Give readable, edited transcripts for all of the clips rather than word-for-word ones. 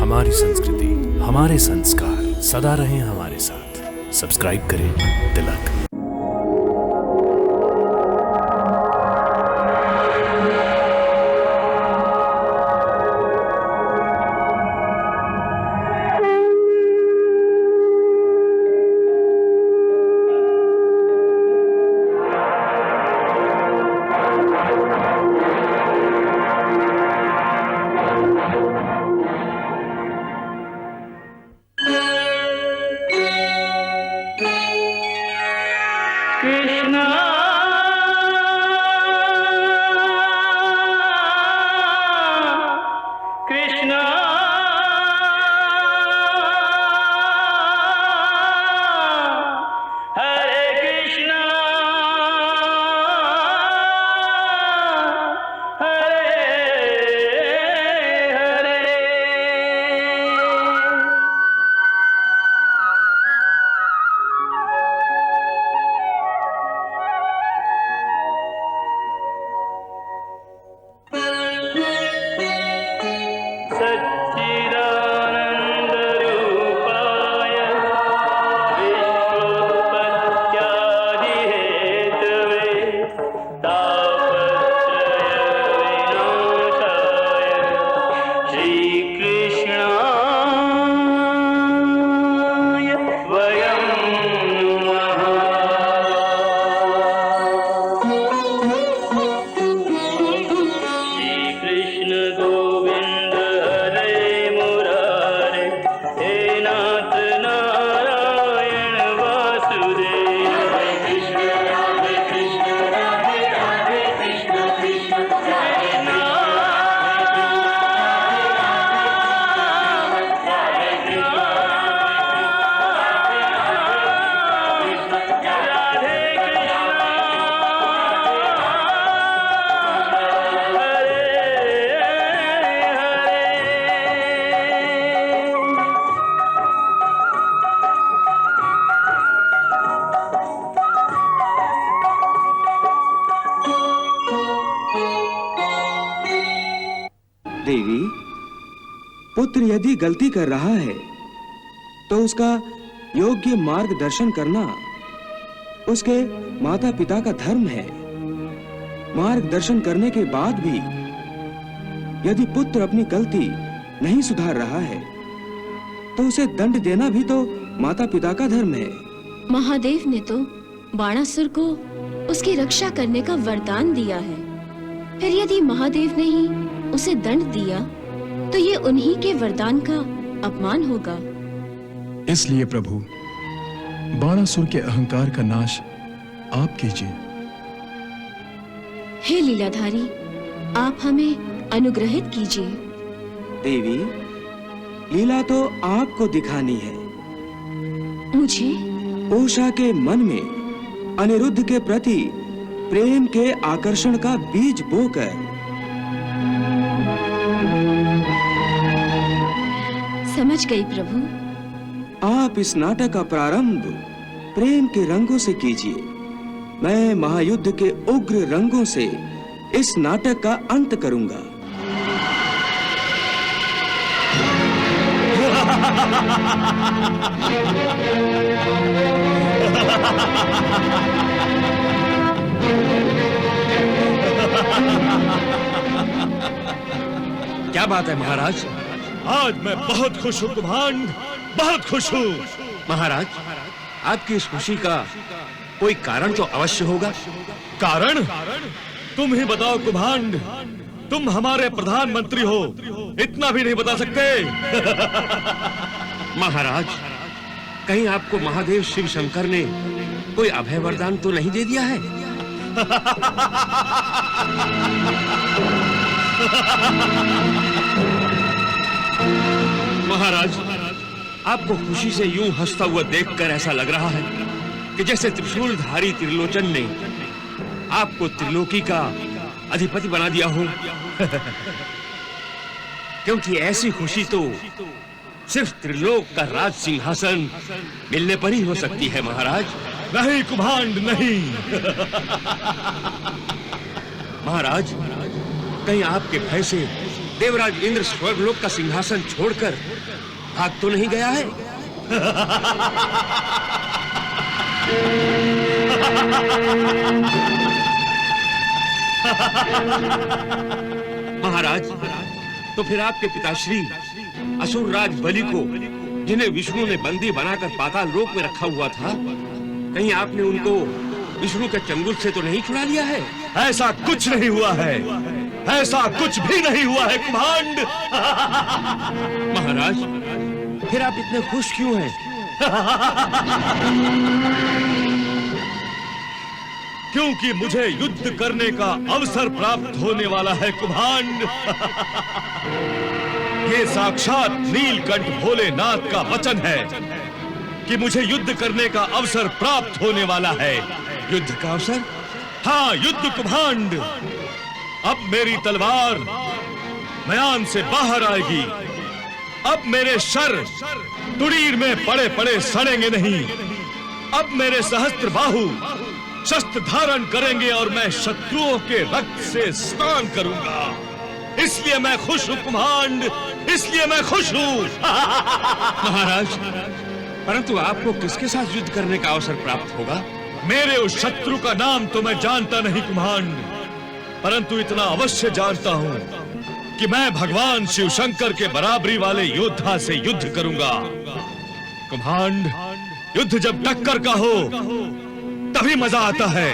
हमारी संस्कृति, हमारे संस्कार सदा रहें हमारे साथ। सब्सक्राइब करें तिलक। देवी, पुत्र यदि गलती कर रहा है तो उसका योग्य मार्गदर्शन करना उसके माता पिता का धर्म है। मार्गदर्शन करने के बाद भी यदि पुत्र अपनी गलती नहीं सुधार रहा है तो उसे दंड देना भी तो माता पिता का धर्म है। महादेव ने तो बाणासुर को उसकी रक्षा करने का वरदान दिया है, फिर यदि महादेव ने ही उसे दंड दिया तो ये उन्हीं के वरदान का अपमान होगा। इसलिए प्रभु, बाणासुर के अहंकार का नाश आप कीजिए। हे लीलाधारी, आप हमें अनुग्रहित कीजिए। देवी, लीला तो आपको दिखानी है। मुझे? उषा के मन में अनिरुद्ध के प्रति प्रेम के आकर्षण का बीज बोकर। समझ गई प्रभु। आप इस नाटक का प्रारंभ प्रेम के रंगों से कीजिए। मैं महायुद्ध के उग्र रंगों से इस नाटक का अंत करूंगा। क्या बात है महाराज? आज मैं बहुत खुश हूँ कुभांड, बहुत खुश हूँ। महाराज, आपकी इस खुशी का कोई कारण तो अवश्य होगा। कारण? तुम ही बताओ कुभांड, तुम हमारे प्रधानमंत्री हो, इतना भी नहीं बता सकते? महाराज, कहीं आपको महादेव शिव शंकर ने कोई अभय वरदान तो नहीं दे दिया है? महाराज, आपको खुशी से यूं हंसता हुआ देखकर ऐसा लग रहा है कि जैसे त्रिशूलधारी त्रिलोचन ने आपको त्रिलोकी का अधिपति बना दिया हो। क्योंकि ऐसी खुशी तो सिर्फ त्रिलोक का राज सिंहासन मिलने पर ही हो सकती है महाराज। नहीं कुभांड, नहीं। महाराज, कहीं आपके भय से देवराज इंद्र स्वर्गलोक का सिंहासन छोड़कर भाग तो नहीं गया है? महाराज, तो फिर आपके पिताश्री असुर राज बलि को, जिन्हें विष्णु ने बंदी बनाकर पाताल लोक में रखा हुआ था, कहीं आपने उनको विष्णु के चंगुल से तो नहीं छुड़ा लिया है? ऐसा कुछ नहीं हुआ है, ऐसा कुछ भी नहीं हुआ है कुभांड। महाराज, फिर आप इतने खुश क्यों हैं? क्योंकि मुझे युद्ध करने का अवसर प्राप्त होने वाला है कुभांड। ये साक्षात नीलकंठ भोलेनाथ का वचन है कि मुझे युद्ध करने का अवसर प्राप्त होने वाला है। युद्ध का अवसर? हाँ, युद्ध कुभांड। अब मेरी तलवार म्यान से बाहर आएगी। अब मेरे शर तुड़ीर में पड़े पड़े सड़ेंगे नहीं। अब मेरे सहस्त्र बाहु शस्त्र धारण करेंगे और मैं शत्रुओं के रक्त से स्नान करूंगा। इसलिए मैं खुश हूं कुभांड, इसलिए मैं खुश हूं। महाराज, परंतु आपको किसके साथ युद्ध करने का अवसर प्राप्त होगा? मेरे उस शत्रु का नाम तो मैं जानता नहीं कुभांड, परंतु इतना अवश्य जानता हूं कि मैं भगवान शिव शंकर के बराबरी वाले योद्धा से युद्ध करूंगा। कुभांड, युद्ध जब टक्कर का हो तभी मजा आता है।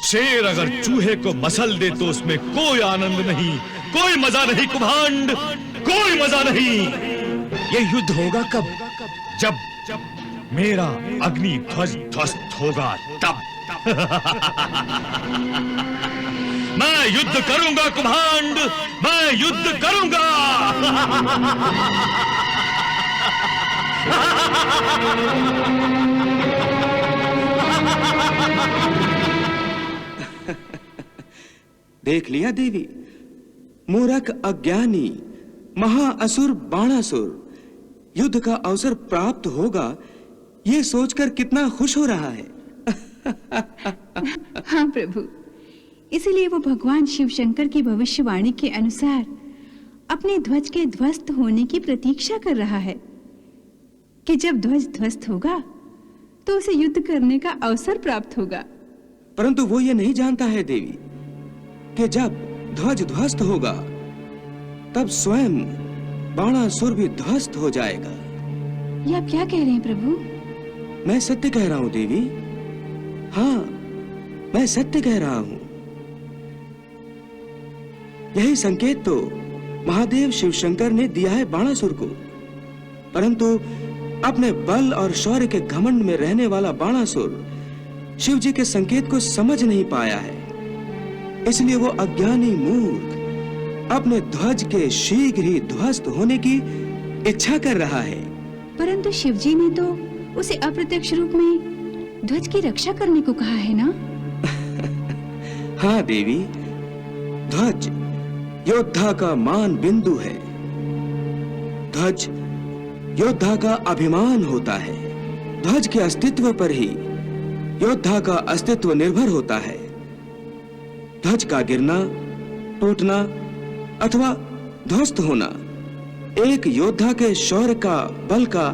शेर अगर चूहे को मसल दे तो उसमें कोई आनंद नहीं, कोई मजा नहीं कुभांड, कोई मजा नहीं। ये युद्ध होगा कब? जब मेरा अग्नि ध्वज ध्वस्त होगा तब। मैं युद्ध करूंगा कुभांड, मैं युद्ध करूंगा। देख लिया देवी, मूर्ख अज्ञानी महाअसुर बाणासुर युद्ध का अवसर प्राप्त होगा, ये सोचकर कितना खुश हो रहा है। हाँ प्रभु, इसीलिए वो भगवान शिव शंकर की भविष्यवाणी के अनुसार अपने ध्वज के ध्वस्त होने की प्रतीक्षा कर रहा है कि जब ध्वज ध्वस्त होगा तो उसे युद्ध करने का अवसर प्राप्त होगा। परंतु वो ये नहीं जानता है देवी कि जब ध्वज ध्वस्त होगा तब स्वयं बाणासुर भी ध्वस्त हो जाएगा। ये आप क्या कह रहे हैं प्रभु? मैं सत्य कह रहा हूं देवी, हाँ मैं सत्य कह रहा हूं। यही संकेत तो महादेव शिव शंकर ने दिया है बाणासुर को, परंतु अपने बल और शौर्य के घमंड में रहने वाला बाणासुर शिव जी के संकेत को समझ नहीं पाया है। इसलिए वो अज्ञानी मूर्ख अपने ध्वज के शीघ्र ही ध्वस्त होने की इच्छा कर रहा है। परंतु शिव जी ने तो उसे अप्रत्यक्ष रूप में ध्वज की रक्षा करने को कहा है ना? हाँ देवी, ध्वज योद्धा का मान बिंदु है। ध्वज योद्धा का अभिमान होता है। ध्वज के अस्तित्व पर ही योद्धा का अस्तित्व निर्भर होता है। ध्वज का गिरना, टूटना अथवा ध्वस्त होना एक योद्धा के शौर्य का, बल का,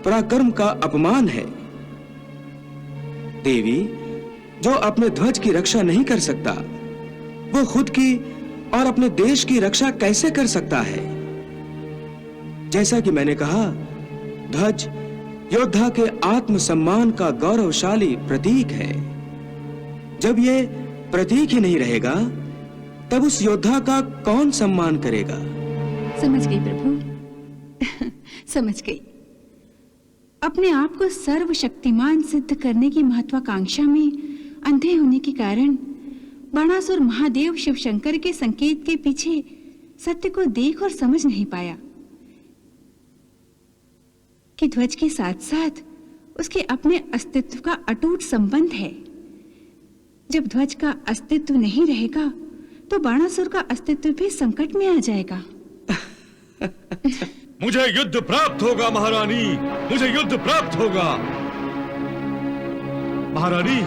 पराक्रम का अपमान है। देवी, जो अपने ध्वज की रक्षा नहीं कर सकता, वो खुद की और अपने देश की रक्षा कैसे कर सकता है? जैसा कि मैंने कहा, ध्वज योद्धा के आत्मसम्मान का गौरवशाली प्रतीक है। जब ये प्रतीक ही नहीं रहेगा, तब उस योद्धा का कौन सम्मान करेगा? समझ गई प्रभु, समझ गई। अपने आप को सर्वशक्तिमान सिद्ध करने की महत्वाकांक्षा में अंधे होने के कारण बाणासुर महादेव शिव शंकर के संकेत के पीछे सत्य को देख और समझ नहीं पाया कि ध्वज के साथ साथ उसके अपने अस्तित्व का अटूट संबंध है। जब ध्वज का अस्तित्व नहीं रहेगा तो बाणासुर का अस्तित्व भी संकट में आ जाएगा। मुझे युद्ध प्राप्त होगा महारानी, मुझे युद्ध प्राप्त होगा महारानी,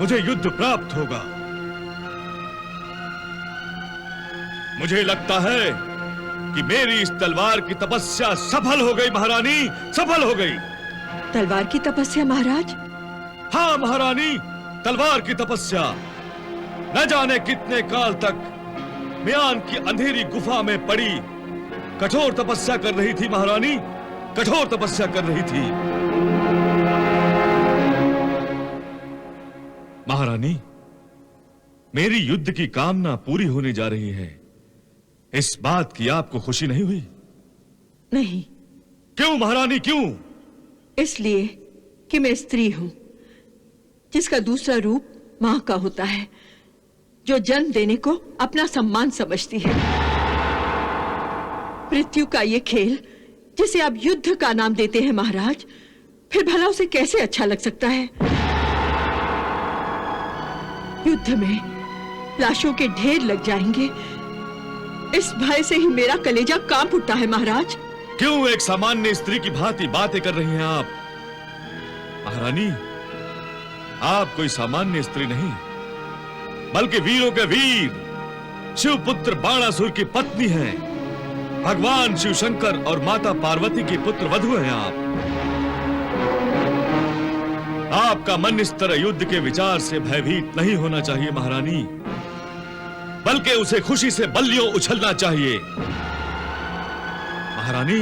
मुझे युद्ध प्राप्त होगा। मुझे लगता है कि मेरी इस तलवार की तपस्या सफल हो गई महारानी, सफल हो गई। तलवार की तपस्या महाराज? हाँ महारानी, तलवार की तपस्या। न जाने कितने काल तक म्यान की अंधेरी गुफा में पड़ी कठोर तपस्या कर रही थी महारानी, कठोर तपस्या कर रही थी। महारानी, मेरी युद्ध की कामना पूरी होने जा रही है। इस बात की आपको खुशी नहीं हुई? नहीं। क्यों महारानी, क्यों? इसलिए कि मैं स्त्री हूं, जिसका दूसरा रूप मां का होता है, जो जन्म देने को अपना सम्मान समझती है। मृत्यु का ये खेल जिसे आप युद्ध का नाम देते हैं महाराज, फिर भला उसे कैसे अच्छा लग सकता है? युद्ध में लाशों के ढेर लग जाएंगे, इस भय से ही मेरा कलेजा कांप उठता है महाराज। क्यों एक सामान्य स्त्री की भांति बातें कर रही हैं आप? महारानी, आप कोई सामान्य स्त्री नहीं, बल्कि वीरों के वीर शिवपुत्र बाणासुर की पत्नी हैं। भगवान शिव शंकर और माता पार्वती की पुत्र वधू हैं आप। आपका मन इस तरह युद्ध के विचार से भयभीत नहीं होना चाहिए महारानी, बल्कि उसे खुशी से बल्लियों उछलना चाहिए। महारानी,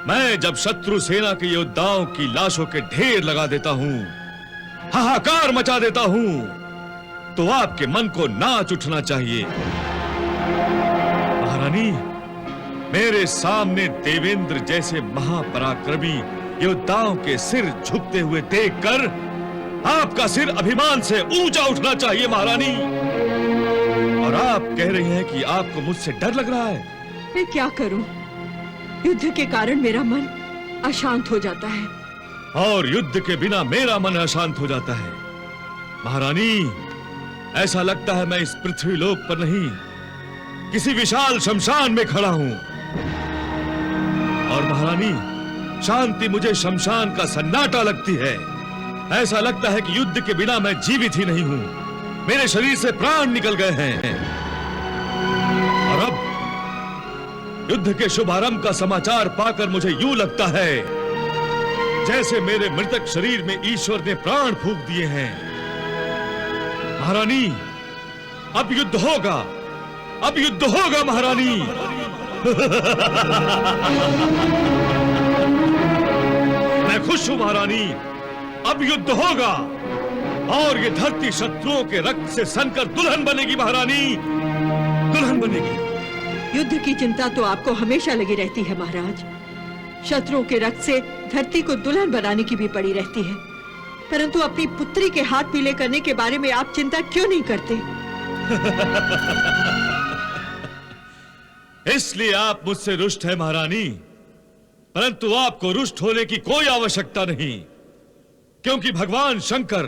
मैं जब शत्रु सेना के योद्धाओं की लाशों के ढेर लगा देता हूं, हाहाकार मचा देता हूं, तो आपके मन को नाच उठना चाहिए। महारानी, मेरे सामने देवेंद्र जैसे महापराक्रमी योद्धाओं के सिर झुकते हुए देखकर आपका सिर अभिमान से ऊंचा उठना चाहिए महारानी। और आप कह रही हैं कि आपको मुझसे डर लग रहा है। मैं क्या करूं? युद्ध के कारण मेरा मन अशांत हो जाता है, और युद्ध के बिना मेरा मन अशांत हो जाता है। महारानी, ऐसा लगता है मैं इस पृथ्वी लोक पर नहीं, किसी विशाल शमशान में खड़ा हूं। और महारानी, शांति मुझे शमशान का सन्नाटा लगती है। ऐसा लगता है कि युद्ध के बिना मैं जीवित ही नहीं हूं, मेरे शरीर से प्राण निकल गए हैं। और अब युद्ध के शुभारंभ का समाचार पाकर मुझे यूं लगता है जैसे मेरे मृतक शरीर में ईश्वर ने प्राण फूंक दिए हैं। महारानी, अब युद्ध होगा, अब युद्ध होगा महारानी। मैं खुश हूं महारानी, अब युद्ध होगा, और ये धरती शत्रुओं के रक्त से सनकर दुल्हन बनेगी महारानी, दुल्हन बनेगी। युद्ध की चिंता तो आपको हमेशा लगी रहती है महाराज। शत्रुओं के रक्त से धरती को दुल्हन बनाने की भी पड़ी रहती है, परंतु अपनी पुत्री के हाथ पीले करने के बारे में आप चिंता क्यों नहीं करते? इसलिए आप मुझसे रुष्ट है महारानी, परंतु आपको रुष्ट होने की कोई आवश्यकता नहीं, क्योंकि भगवान शंकर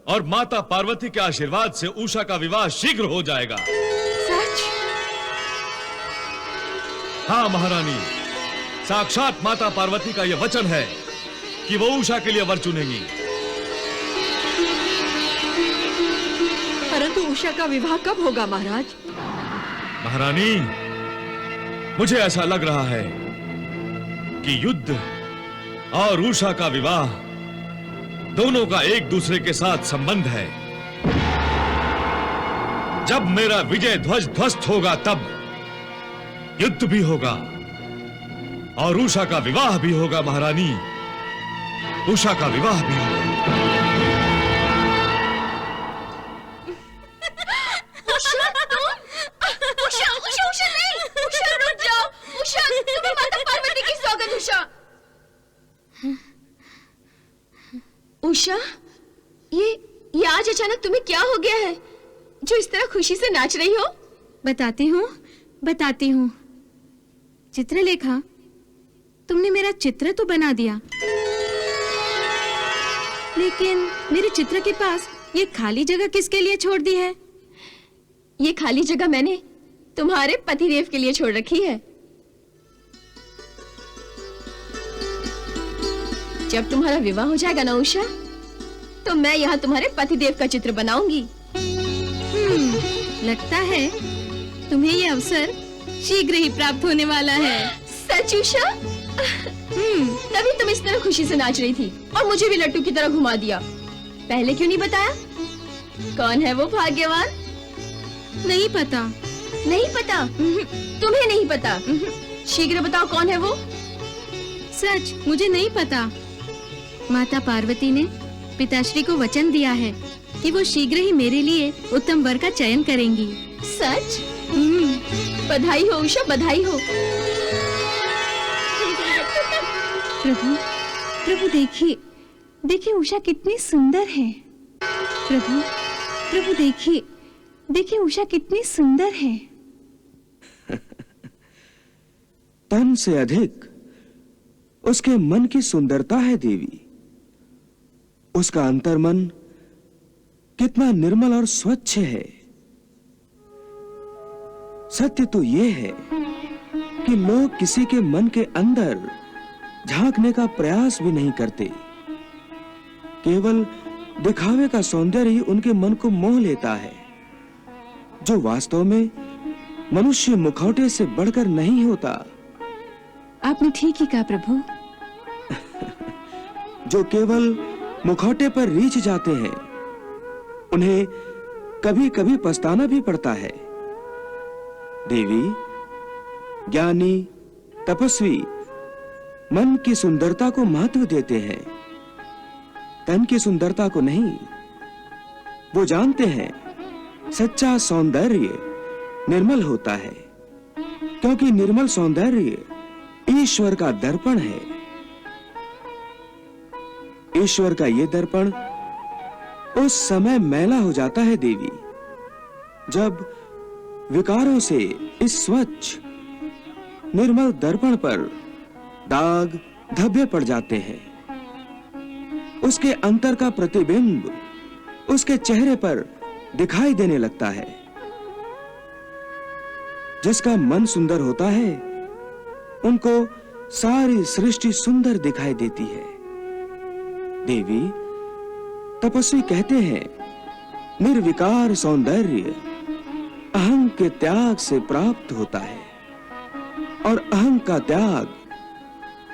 और माता पार्वती के आशीर्वाद से उषा का विवाह शीघ्र हो जाएगा। सच? हाँ महारानी, साक्षात माता पार्वती का यह वचन है कि वो उषा के लिए वर चुनेंगी। परंतु उषा का विवाह कब होगा महाराज? महारानी, मुझे ऐसा लग रहा है कि युद्ध और उषा का विवाह दोनों का एक दूसरे के साथ संबंध है। जब मेरा विजय ध्वज ध्वस्त होगा तब युद्ध भी होगा और उषा का विवाह भी होगा महारानी, उषा का विवाह भी होगा। उषा, ये आज अचानक तुम्हें क्या हो गया है जो इस तरह खुशी से नाच रही हो? बताती हूँ। चित्रलेखा, तुमने मेरा चित्र तो बना दिया, लेकिन मेरे चित्र के पास ये खाली जगह किसके लिए छोड़ दी है? ये खाली जगह मैंने तुम्हारे पतिदेव के लिए छोड़ रखी है। जब तुम्हारा विवाह हो जाएगा ना उषा, तो मैं यहाँ तुम्हारे पतिदेव का चित्र बनाऊंगी। लगता है तुम्हें ये अवसर शीघ्र ही प्राप्त होने वाला है। सच उषा? तभी तुम इस तरह खुशी से नाच रही थी और मुझे भी लट्टू की तरह घुमा दिया। पहले क्यों नहीं बताया? कौन है वो भाग्यवान? नहीं पता। नहीं पता? तुम्हें नहीं पता? शीघ्र बताओ कौन है वो? सच, मुझे नहीं पता। माता पार्वती ने पिताश्री को वचन दिया है कि वो शीघ्र ही मेरे लिए उत्तम वर का चयन करेंगी। सच? बधाई हो उषा, बधाई हो। प्रभु, प्रभु देखिए, देखिए उषा कितनी सुंदर है। प्रभु, प्रभु देखिए, देखिए उषा कितनी सुंदर है। तन से अधिक उसके मन की सुंदरता है देवी। उसका अंतर्मन कितना निर्मल और स्वच्छ है। सत्य तो यह है कि लोग किसी के मन के अंदर झांकने का प्रयास भी नहीं करते। केवल दिखावे का सौंदर्य ही उनके मन को मोह लेता है, जो वास्तव में मनुष्य मुखौटे से बढ़कर नहीं होता। आपने ठीक ही कहा प्रभु। जो केवल मुखौटे पर रीछ जाते हैं, उन्हें कभी कभी पछताना भी पड़ता है। देवी, ज्ञानी, तपस्वी मन की सुंदरता को महत्व देते हैं, तन की सुंदरता को नहीं। वो जानते हैं सच्चा सौंदर्य निर्मल होता है, क्योंकि निर्मल सौंदर्य ईश्वर का दर्पण है। ईश्वर का ये दर्पण उस समय मैला हो जाता है देवी, जब विकारों से इस स्वच्छ निर्मल दर्पण पर दाग धब्बे पड़ जाते हैं। उसके अंतर का प्रतिबिंब उसके चेहरे पर दिखाई देने लगता है। जिसका मन सुंदर होता है, उनको सारी सृष्टि सुंदर दिखाई देती है। देवी, तपस्वी कहते हैं निर्विकार सौंदर्य अहं के त्याग से प्राप्त होता है, और अहं का त्याग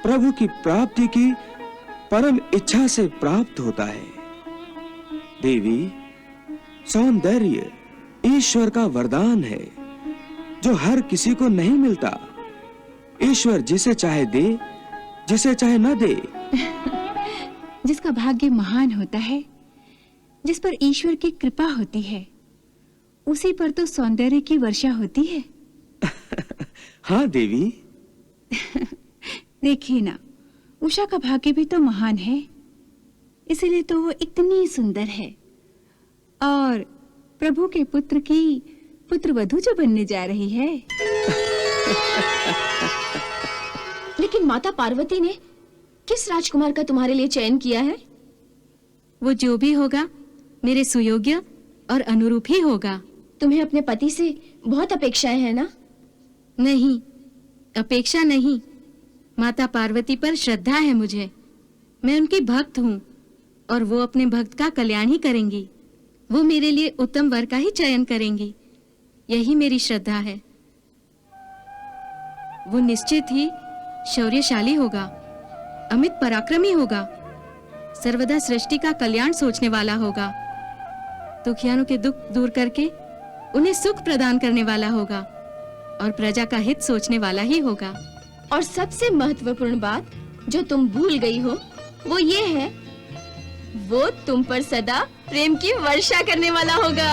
प्रभु की प्राप्ति की परम इच्छा से प्राप्त होता है। देवी, सौंदर्य ईश्वर का वरदान है, जो हर किसी को नहीं मिलता। ईश्वर जिसे चाहे दे, जिसे चाहे न दे। जिसका भाग्य महान होता है, जिस पर ईश्वर की कृपा होती है, उसी पर तो सौंदर्य की वर्षा होती है। हाँ देवी। देखिए ना, उषा का भाग्य भी तो महान है, इसीलिए तो वो इतनी सुंदर है। और प्रभु के पुत्र की पुत्रवधू जो बनने जा रही है। लेकिन माता पार्वती ने किस राजकुमार का तुम्हारे लिए चयन किया है? वो जो भी होगा मेरे सुयोग्य और अनुरूप ही होगा। तुम्हें अपने पति से बहुत अपेक्षाएं हैं ना? नहीं, अपेक्षा नहीं, माता पार्वती पर श्रद्धा है मुझे। मैं उनकी भक्त हूँ और वो अपने भक्त का कल्याण ही करेंगी। वो मेरे लिए उत्तम वर का ही चयन करेंगी, यही मेरी श्रद्धा है। वो निश्चित ही शौर्यशाली होगा, अमित पराक्रमी होगा, सर्वदा सृष्टि का कल्याण सोचने वाला होगा, दुखियारों के दुख दूर करके उन्हें सुख प्रदान करने वाला होगा और प्रजा का हित सोचने वाला ही होगा। और सबसे महत्वपूर्ण बात जो तुम भूल गई हो, वो ये है, वो तुम पर सदा प्रेम की वर्षा करने वाला होगा।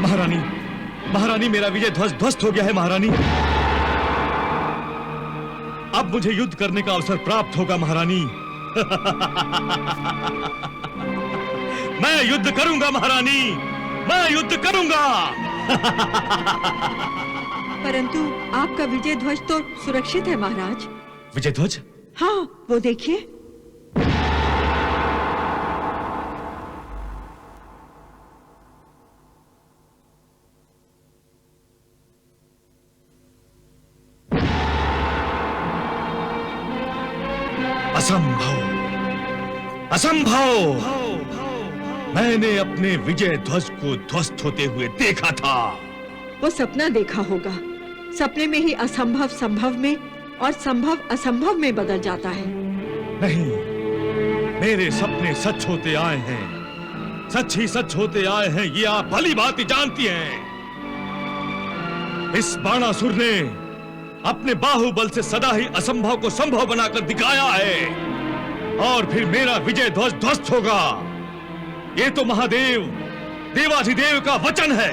महारानी, महारानी, मेरा विजय ध्वज ध्वस्त हो गया है महारानी। अब मुझे युद्ध करने का अवसर प्राप्त होगा महारानी। मैं युद्ध करूंगा महारानी, मैं युद्ध करूंगा। परंतु आपका विजय ध्वज तो सुरक्षित है महाराज। विजय ध्वज? हाँ, वो देखिए। असंभव, असंभव! मैंने अपने विजय ध्वज को ध्वस्त होते हुए देखा था। वो सपना देखा होगा। सपने में ही असंभव संभव में और संभव असंभव में बदल जाता है। नहीं, मेरे सपने सच होते आए हैं, सच ही सच होते आए हैं, ये आप भली भांति जानती हैं। इस बाणासुर ने अपने बाहुबल से सदा ही असंभव को संभव बनाकर दिखाया है, और फिर मेरा विजय ध्वज ध्वस्त होगा। ये तो महादेव, देवाधिदेव का वचन है,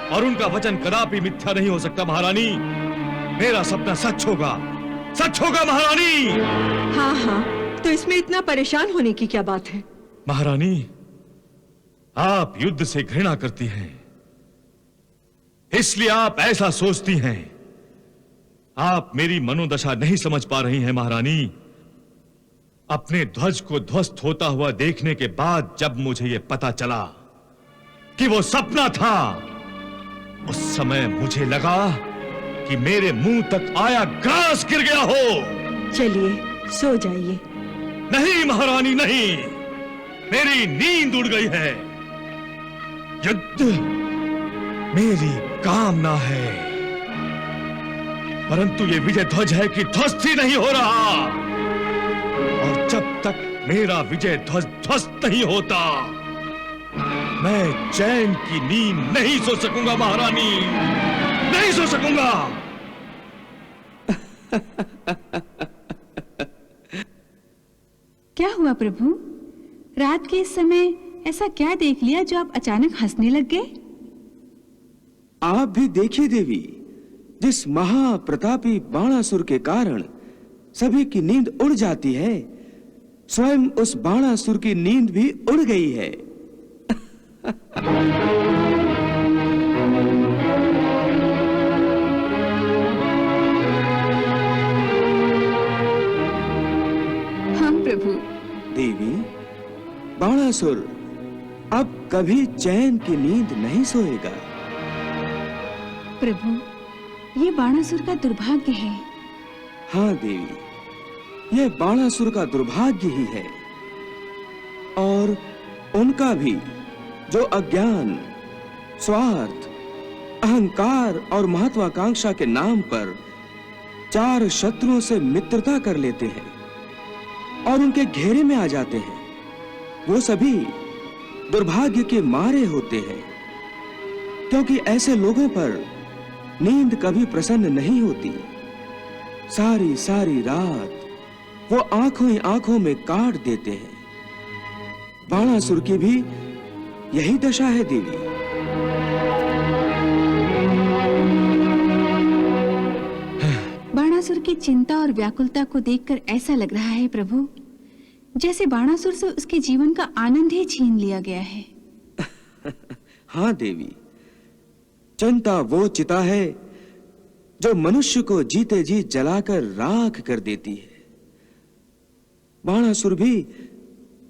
और उनका वचन कदापि मिथ्या नहीं हो सकता महारानी। मेरा सपना सच होगा, सच होगा महारानी। हाँ हाँ, तो इसमें इतना परेशान होने की क्या बात है? महारानी, आप युद्ध से घृणा करती हैं, इसलिए आप ऐसा सोचती हैं। आप मेरी मनोदशा नहीं समझ पा रही हैं महारानी। अपने ध्वज को ध्वस्त होता हुआ देखने के बाद जब मुझे यह पता चला कि वो सपना था, उस समय मुझे लगा कि मेरे मुंह तक आया घास गिर गया हो। चलिए सो जाइए। नहीं महारानी, नहीं, मेरी नींद उड़ गई है। युद्ध मेरी कामना है, परंतु ये विजय ध्वज है कि ध्वस्त ही नहीं हो रहा, और जब तक मेरा विजय ध्वज ध्वस्त नहीं होता, मैं चैन की नींद नहीं सो सकूंगा महारानी, नहीं सो सकूंगा। क्या हुआ प्रभु? रात के इस समय ऐसा क्या देख लिया जो आप अचानक हंसने लग गए? आप भी देखिए देवी, जिस महाप्रतापी बाणासुर के कारण सभी की नींद उड़ जाती है, स्वयं उस बाणासुर की नींद भी उड़ गई है। हाँ प्रभु। देवी, बाणासुर अब कभी चैन की नींद नहीं सोएगा। प्रभु, ये बाणासुर का दुर्भाग्य है। हाँ देवी, यह बाणासुर का दुर्भाग्य ही है, और उनका भी, जो अज्ञान, स्वार्थ, अहंकार और महत्वाकांक्षा के नाम पर चार शत्रुओं से मित्रता कर लेते हैं और उनके घेरे में आ जाते हैं। वो सभी दुर्भाग्य के मारे होते हैं, क्योंकि ऐसे लोगों पर नींद कभी प्रसन्न नहीं होती। सारी सारी रात वो आंखों ही आंखों में काट देते हैं। बाणासुर की भी यही दशा है देवी। बाणासुर की चिंता और व्याकुलता को देखकर ऐसा लग रहा है प्रभु, जैसे बाणासुर से उसके जीवन का आनंद ही छीन लिया गया है। हाँ देवी, चिंता वो चिता है जो मनुष्य को जीते जी जलाकर राख कर देती है। बाणासुर भी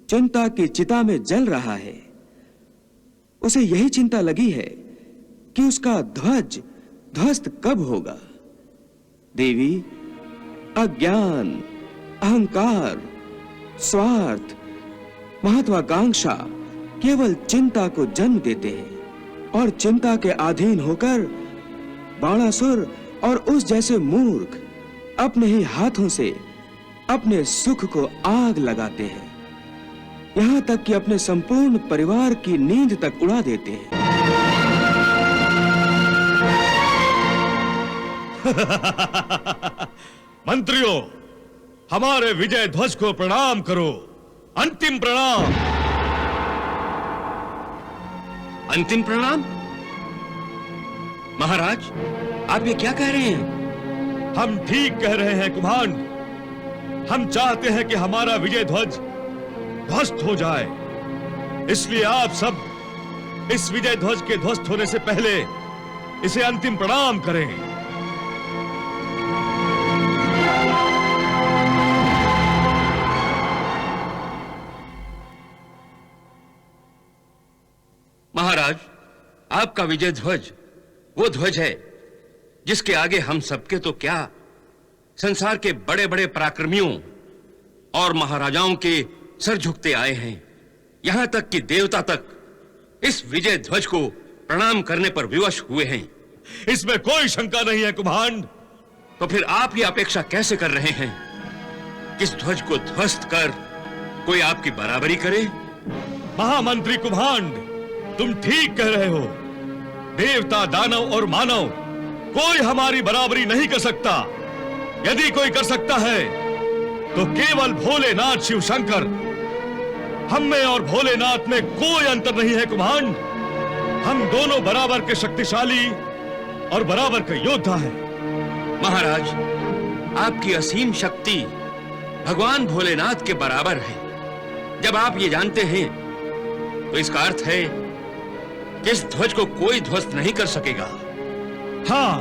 चिंता की चिता में जल रहा है। उसे यही चिंता लगी है कि उसका ध्वज ध्वस्त कब होगा। देवी, अज्ञान, अहंकार, स्वार्थ, महत्वाकांक्षा केवल चिंता को जन्म देते हैं, और चिंता के अधीन होकर बाणासुर और उस जैसे मूर्ख अपने ही हाथों से अपने सुख को आग लगाते हैं, यहां तक कि अपने संपूर्ण परिवार की नींद तक उड़ा देते हैं। मंत्रियों, हमारे विजय ध्वज को प्रणाम करो, अंतिम प्रणाम। अंतिम प्रणाम? महाराज, आप ये क्या कह रहे हैं? हम ठीक कह रहे हैं कुमार। हम चाहते हैं कि हमारा विजय ध्वज ध्वस्त हो जाए, इसलिए आप सब इस विजय ध्वज के ध्वस्त होने से पहले इसे अंतिम प्रणाम करें। महाराज, आपका विजय ध्वज वो ध्वज है जिसके आगे हम सबके तो क्या, संसार के बड़े बड़े पराक्रमियों और महाराजाओं के सर झुकते आए हैं, यहां तक कि देवता तक इस विजय ध्वज को प्रणाम करने पर विवश हुए हैं। इसमें कोई शंका नहीं है कुम्हांड। तो फिर आप ये अपेक्षा कैसे कर रहे हैं कि इस ध्वज को ध्वस्त कर कोई आपकी बराबरी करे? महामंत्री कुम्हांड, तुम ठीक कह रहे हो। देवता, दानव और मानव कोई हमारी बराबरी नहीं कर सकता। यदि कोई कर सकता है तो केवल भोलेनाथ शिव शंकर। हम में और भोलेनाथ में कोई अंतर नहीं है कुम्हांड। हम दोनों बराबर के शक्तिशाली और बराबर के योद्धा हैं। महाराज, आपकी असीम शक्ति भगवान भोलेनाथ के बराबर है। जब आप ये जानते हैं तो इसका अर्थ है कि इस ध्वज को कोई ध्वस्त नहीं कर सकेगा। हाँ,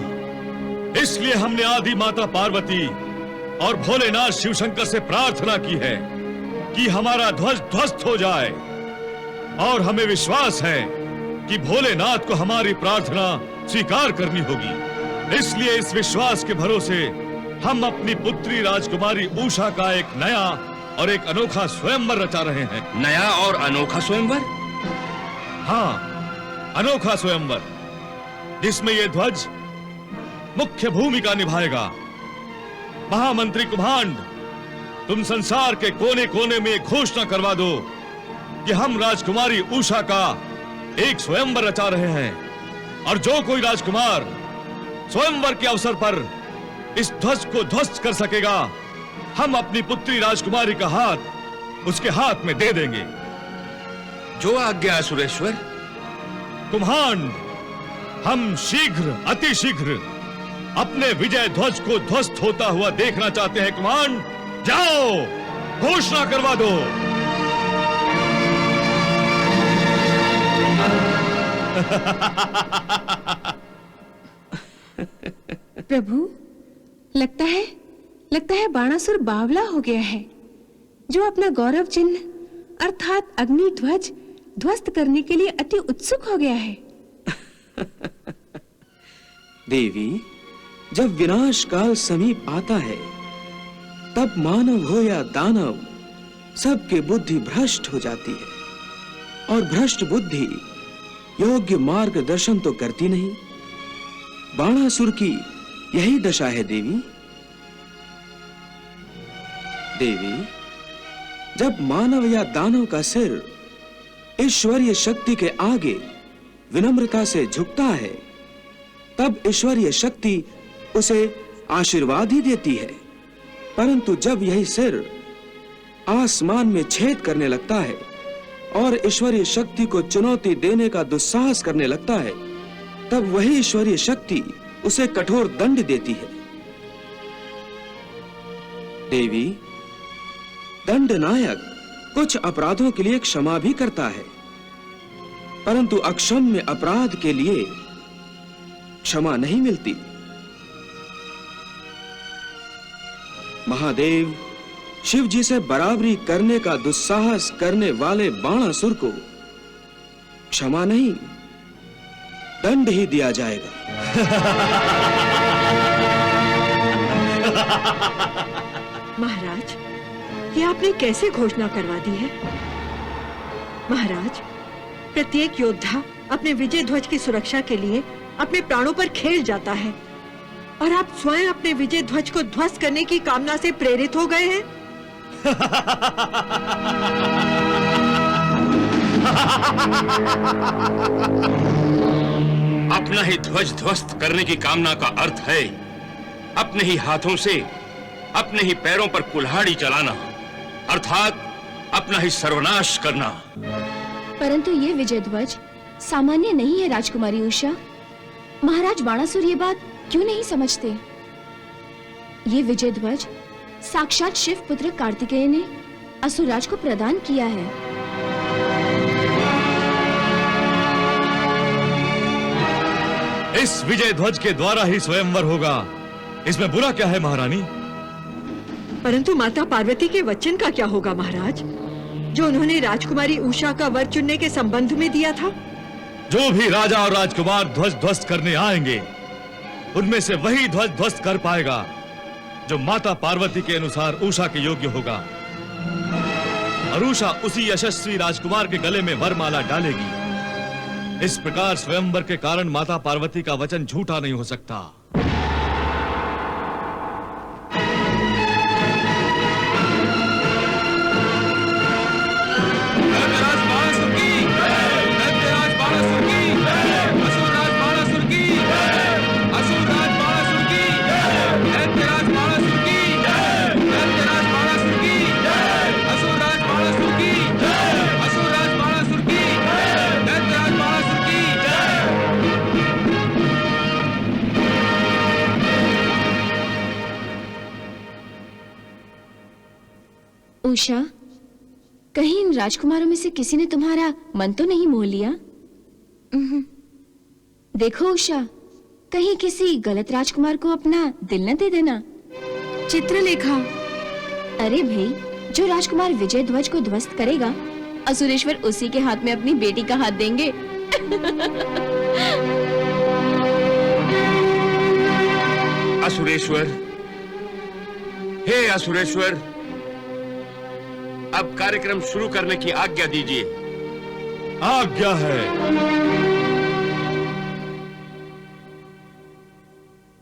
इसलिए हमने आदि माता पार्वती और भोलेनाथ शिवशंकर से प्रार्थना की है कि हमारा ध्वज ध्वस्त हो जाए। और हमें विश्वास है कि भोलेनाथ को हमारी प्रार्थना स्वीकार करनी होगी। इसलिए इस विश्वास के भरोसे हम अपनी पुत्री राजकुमारी उषा का एक नया और एक अनोखा स्वयंवर रचा रहे हैं। नया और अनोखा स्वयंवर? हाँ, अनोखा स्वयंवर, जिसमें यह ध्वज मुख्य भूमिका निभाएगा। महामंत्री कुम्हांड, तुम संसार के कोने कोने में घोषणा करवा दो कि हम राजकुमारी उषा का एक स्वयंवर रचा रहे हैं, और जो कोई राजकुमार स्वयंवर के अवसर पर इस ध्वज को ध्वस्त कर सकेगा, हम अपनी पुत्री राजकुमारी का हाथ उसके हाथ में दे देंगे। जो आज्ञा सुरेश्वर। कुम्हांड, हम शीघ्र, अति शीघ्र अपने विजय ध्वज को ध्वस्त होता हुआ देखना चाहते हैं। कुम्हांड, जाओ, घोषणा करवा दो। प्रभु, लगता है बाणासुर बावला हो गया है, जो अपना गौरव चिन्ह अर्थात अग्नि ध्वज ध्वस्त करने के लिए अति उत्सुक हो गया है। देवी, जब विनाश काल समीप आता है, तब मानव हो या दानव, सबके बुद्धि भ्रष्ट हो जाती है। और भ्रष्ट बुद्धि योग्य मार्गदर्शन तो करती नहीं। बाणासुर की यही दशा है देवी। देवी, जब मानव या दानव का सिर ईश्वरीय शक्ति के आगे विनम्रता से झुकता है, तब ईश्वरीय शक्ति उसे आशीर्वाद ही देती है। परंतु जब यही सिर आसमान में छेद करने लगता है और ईश्वरीय शक्ति को चुनौती देने का दुस्साहस करने लगता है, तब वही ईश्वरीय शक्ति उसे कठोर दंड देती है। देवी, दंड नायक कुछ अपराधों के लिए क्षमा भी करता है, परंतु अक्षम्य अपराध के लिए क्षमा नहीं मिलती। महादेव शिव जी से बराबरी करने का दुस्साहस करने वाले बाणासुर को क्षमा नहीं, दंड ही दिया जाएगा। महाराज, ये आपने कैसे घोषणा करवा दी है? महाराज, प्रत्येक योद्धा अपने विजय ध्वज की सुरक्षा के लिए अपने प्राणों पर खेल जाता है, और आप स्वयं अपने विजय ध्वज को ध्वस्त करने की कामना से प्रेरित हो गए हैं। अपना ही ध्वज ध्वस्त करने की कामना का अर्थ है अपने ही हाथों से अपने ही पैरों पर कुल्हाड़ी चलाना, अर्थात अपना ही सर्वनाश करना। परंतु ये विजय ध्वज सामान्य नहीं है राजकुमारी उषा। महाराज बाणासुर ये बात क्यों नहीं समझते? ये विजय ध्वज साक्षात शिव पुत्र कार्तिकेय ने असुरराज को प्रदान किया है। इस विजय ध्वज के द्वारा ही स्वयंवर होगा, इसमें बुरा क्या है महारानी? परंतु माता पार्वती के वचन का क्या होगा महाराज, जो उन्होंने राजकुमारी उषा का वर चुनने के संबंध में दिया था? जो भी राजा और राजकुमार ध्वज ध्वस्त करने आएंगे, उनमें से वही ध्वज ध्वस्त कर पाएगा जो माता पार्वती के अनुसार उषा के योग्य होगा। अरुषा उसी यशस्वी राजकुमार के गले में वरमाला डालेगी। इस प्रकार स्वयंवर के कारण माता पार्वती का वचन झूठा नहीं हो सकता। उषा, कहीं इन राजकुमारों में से किसी ने तुम्हारा मन तो नहीं मोह लिया? देखो उषा, कहीं किसी गलत राजकुमार को अपना दिल न दे देना। चित्रलेखा, अरे भाई, जो राजकुमार विजय ध्वज को ध्वस्त करेगा, असुरेश्वर उसी के हाथ में अपनी बेटी का हाथ देंगे। असुरेश्वर, हे असुरेश्वर, अब कार्यक्रम शुरू करने की आज्ञा दीजिए। आज्ञा है।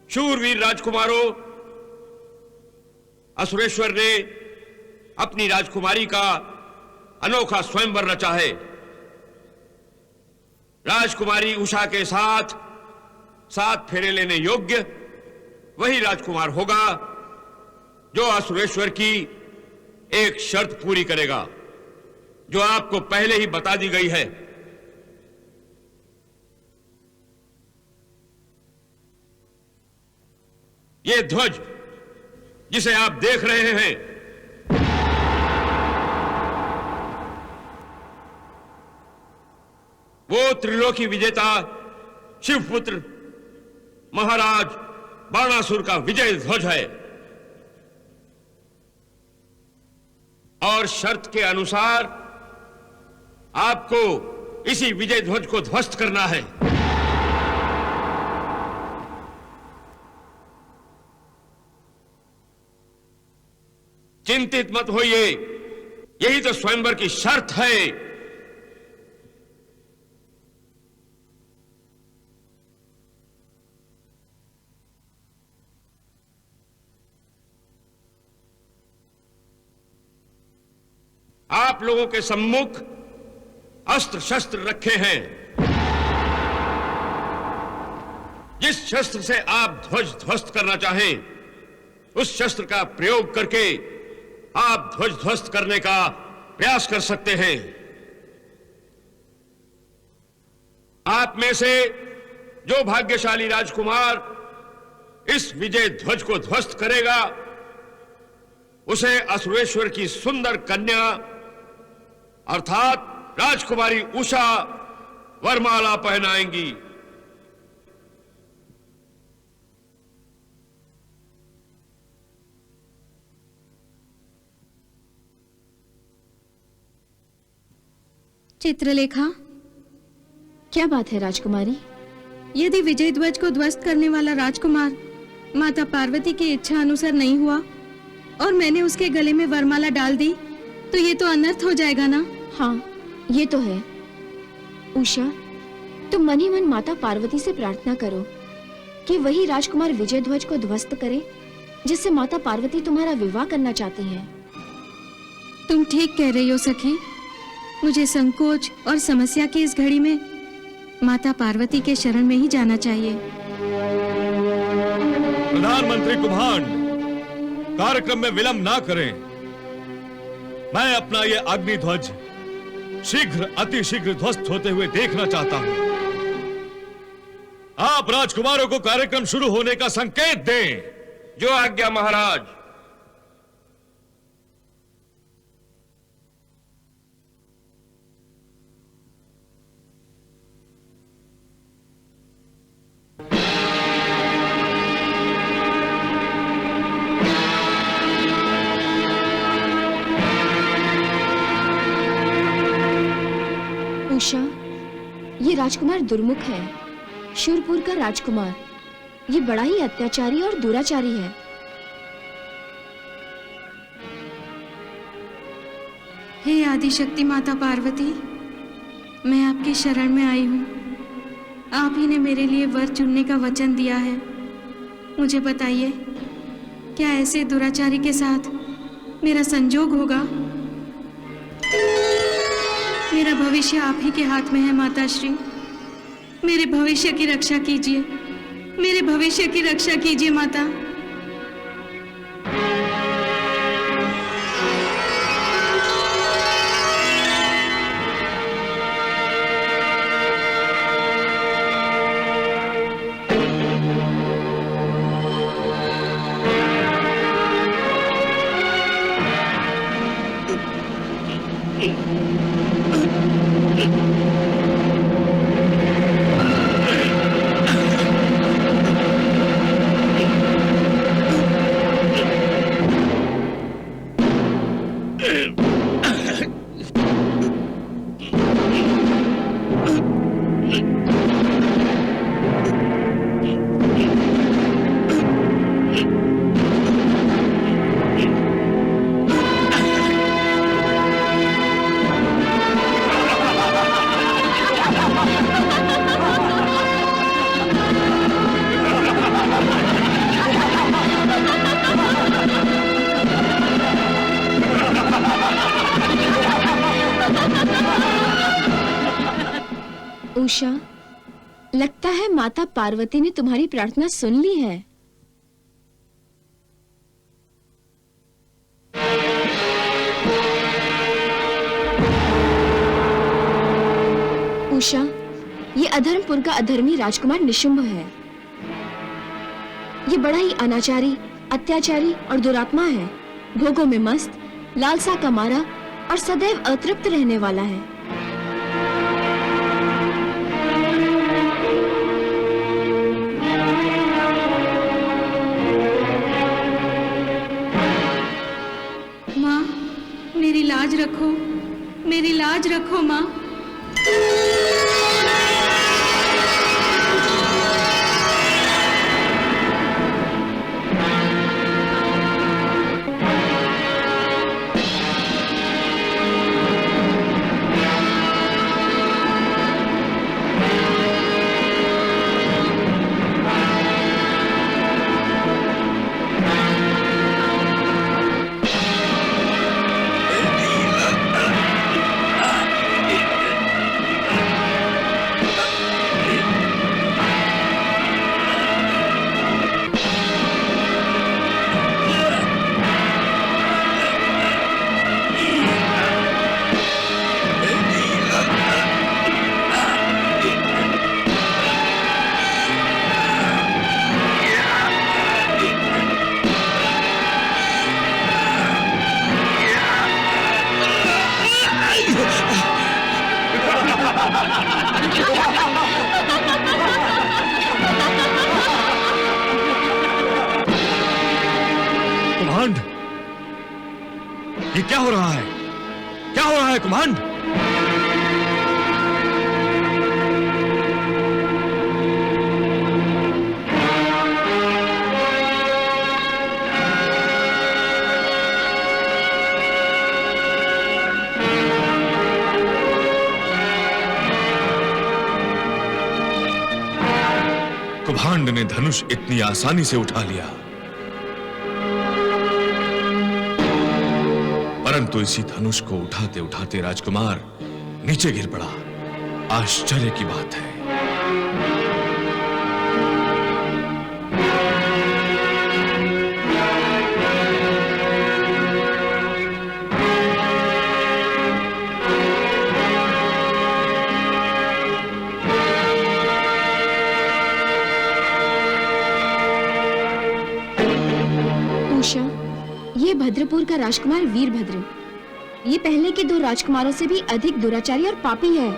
शूरवीर राजकुमारों, असुरेश्वर ने अपनी राजकुमारी का अनोखा स्वयंवर रचा है। राजकुमारी उषा के साथ 7 फेरे लेने योग्य वही राजकुमार होगा जो असुरेश्वर की एक शर्त पूरी करेगा, जो आपको पहले ही बता दी गई है। ये ध्वज जिसे आप देख रहे हैं, वो त्रिलोकी विजेता शिवपुत्र महाराज बाणासुर का विजय ध्वज है। और शर्त के अनुसार आपको इसी विजय ध्वज को ध्वस्त करना है। चिंतित मत होइए, यही तो स्वयंवर की शर्त है। आप लोगों के सम्मुख अस्त्र शस्त्र रखे हैं। जिस शस्त्र से आप ध्वज ध्वस्त करना चाहें, उस शस्त्र का प्रयोग करके आप ध्वज ध्वस्त करने का प्रयास कर सकते हैं। आप में से जो भाग्यशाली राजकुमार इस विजय ध्वज को ध्वस्त करेगा, उसे असुरेश्वर की सुंदर कन्या अर्थात राजकुमारी उषा वरमाला पहनाएंगी। चित्रलेखा, क्या बात है राजकुमारी? यदि विजय ध्वज को ध्वस्त करने वाला राजकुमार माता पार्वती की इच्छा अनुसार नहीं हुआ और मैंने उसके गले में वरमाला डाल दी, तो ये तो अनर्थ हो जाएगा ना? हाँ, ये तो है। उषा, तुम मन ही मन माता पार्वती से प्रार्थना करो कि वही राजकुमार विजय ध्वज को ध्वस्त करे जिससे माता पार्वती तुम्हारा विवाह करना चाहती हैं। तुम ठीक कह रही हो सखी। मुझे संकोच और समस्या की इस घड़ी में माता पार्वती के शरण में ही जाना चाहिए। प्रधानमंत्री कुम्हांड, कार्यक्रम में विलंब ना करें। मैं अपना ये अग्नि ध्वज शीघ्र अति शीघ्र ध्वस्त होते हुए देखना चाहता हूं। आप राजकुमारों को कार्यक्रम शुरू होने का संकेत दें। जो आज्ञा महाराज। उषा, ये राजकुमार दुर्मुख है, शूरपुर का राजकुमार। ये बड़ा ही अत्याचारी और दुराचारी है। हे आदिशक्ति माता पार्वती, मैं आपकी शरण में आई हूँ। आप ही ने मेरे लिए वर चुनने का वचन दिया है। मुझे बताइए, क्या ऐसे दुराचारी के साथ मेरा संजोग होगा? मेरा भविष्य आप ही के हाथ में है माता श्री। मेरे भविष्य की रक्षा कीजिए, मेरे भविष्य की रक्षा कीजिए माता। उषा, लगता है माता पार्वती ने तुम्हारी प्रार्थना सुन ली है। उषा, ये अधर्मपुर का अधर्मी राजकुमार निशुंभ है। ये बड़ा ही अनाचारी, अत्याचारी और दुरात्मा है। भोगों में मस्त, लालसा का मारा और सदैव अतृप्त रहने वाला है। मेरी लाज रखो, मेरी लाज रखो माँ। कुमांड, ये क्या हो रहा है? क्या हो रहा है कुमांड? कुभांड ने धनुष इतनी आसानी से उठा लिया, परंतु इसी धनुष को उठाते उठाते राजकुमार नीचे गिर पड़ा। आश्चर्य की बात है। उषा, ये भद्रपुर का राजकुमार वीरभद्र, ये पहले के दो राजकुमारों से भी अधिक दुराचारी और पापी है।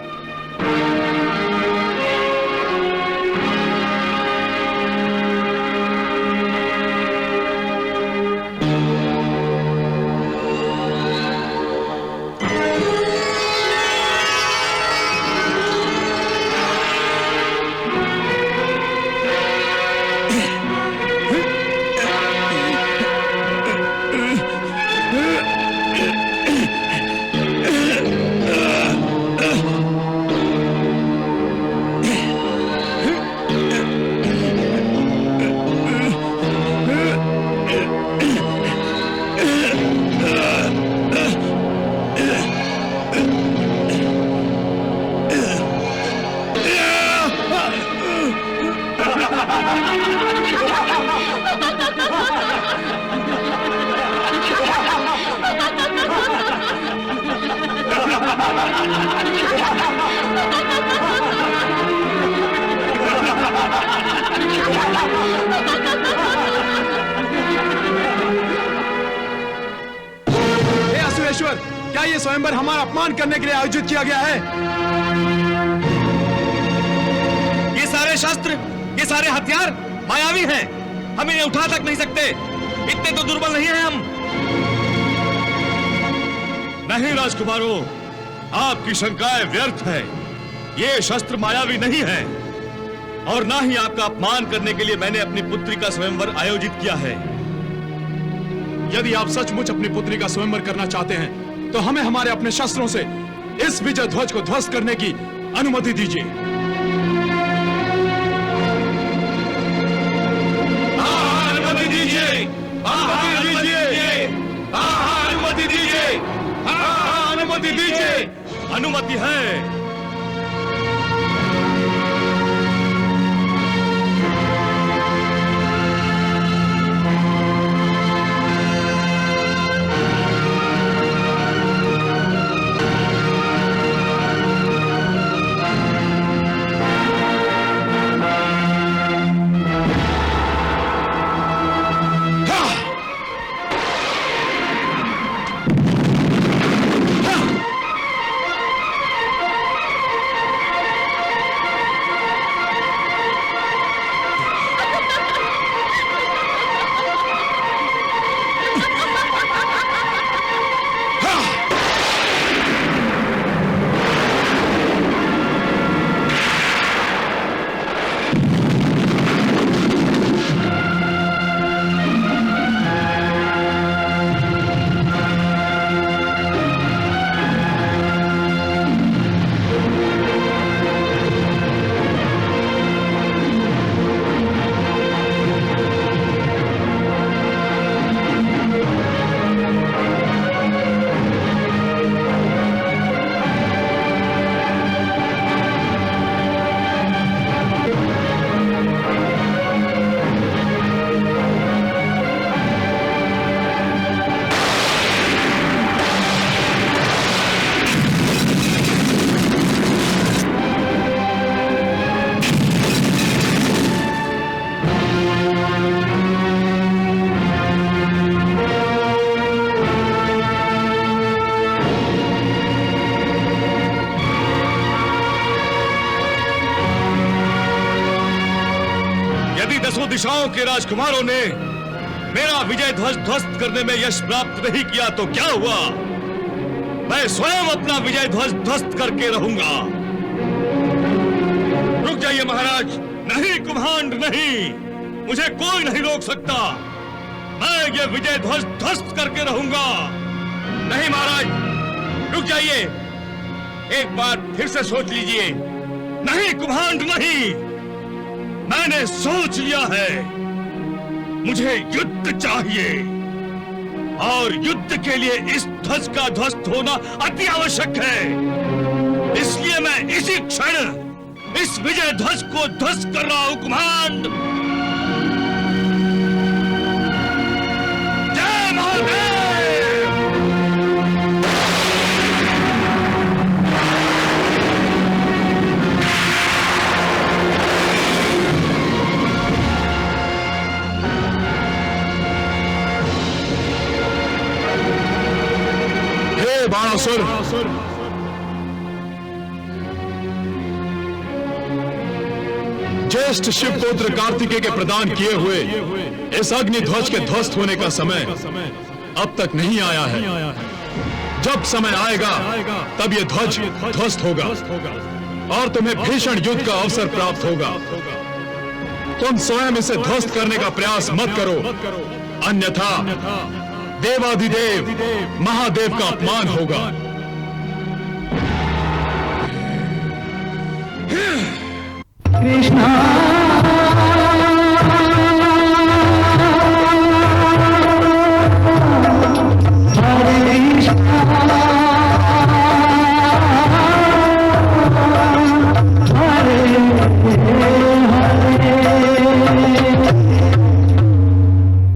हे असुरेश्वर, क्या ये स्वयंवर हमारा अपमान करने के लिए आयोजित किया गया है? ये सारे शस्त्र, ये सारे हथियार मायावी हैं। हम इन्हें उठा तक नहीं सकते। इतने तो दुर्बल नहीं हैं हम। नहीं राजकुमारों, आपकी शंकाएं व्यर्थ है। ये शस्त्र मायावी नहीं है और ना ही आपका अपमान करने के लिए मैंने अपनी पुत्री का स्वयंवर आयोजित किया है। यदि आप सचमुच अपनी पुत्री का स्वयंवर करना चाहते हैं तो हमें हमारे अपने शस्त्रों से इस विजय ध्वज को ध्वस्त करने की अनुमति दीजिए। अनुमति दीजिए, अनुमति दीजिए, अनुमति दीजिए। अनुमति है। दिशाओं के राजकुमारों ने मेरा विजय ध्वज ध्वस्त करने में यश प्राप्त नहीं किया तो क्या हुआ? मैं स्वयं अपना विजय ध्वज ध्वस्त करके रहूंगा। रुक जाइए महाराज। नहीं कुम्हांड, नहीं, मुझे कोई नहीं रोक सकता। मैं ये विजय ध्वज ध्वस्त करके रहूंगा। नहीं महाराज, रुक जाइए। एक बार फिर से सोच लीजिए। नहीं कुम्हांड, नहीं, मैंने सोच लिया है। मुझे युद्ध चाहिए और युद्ध के लिए इस ध्वज का ध्वस्त होना अति आवश्यक है। इसलिए मैं इसी क्षण इस विजय ध्वज को ध्वस्त कर रहा हूं कुम्हांड। जय महादेव। बाणासुर, ज्येष्ठ शिवपुत्र कार्तिकेय के प्रदान किए हुए इस अग्नि ध्वज के ध्वस्त होने का समय अब तक नहीं आया है। जब समय आएगा तब ये ध्वज ध्वस्त होगा और तुम्हें भीषण युद्ध का अवसर प्राप्त होगा। तुम स्वयं इसे ध्वस्त करने का प्रयास मत करो, अन्यथा देवाधिदेव महादेव का अपमान होगा। कृष्णा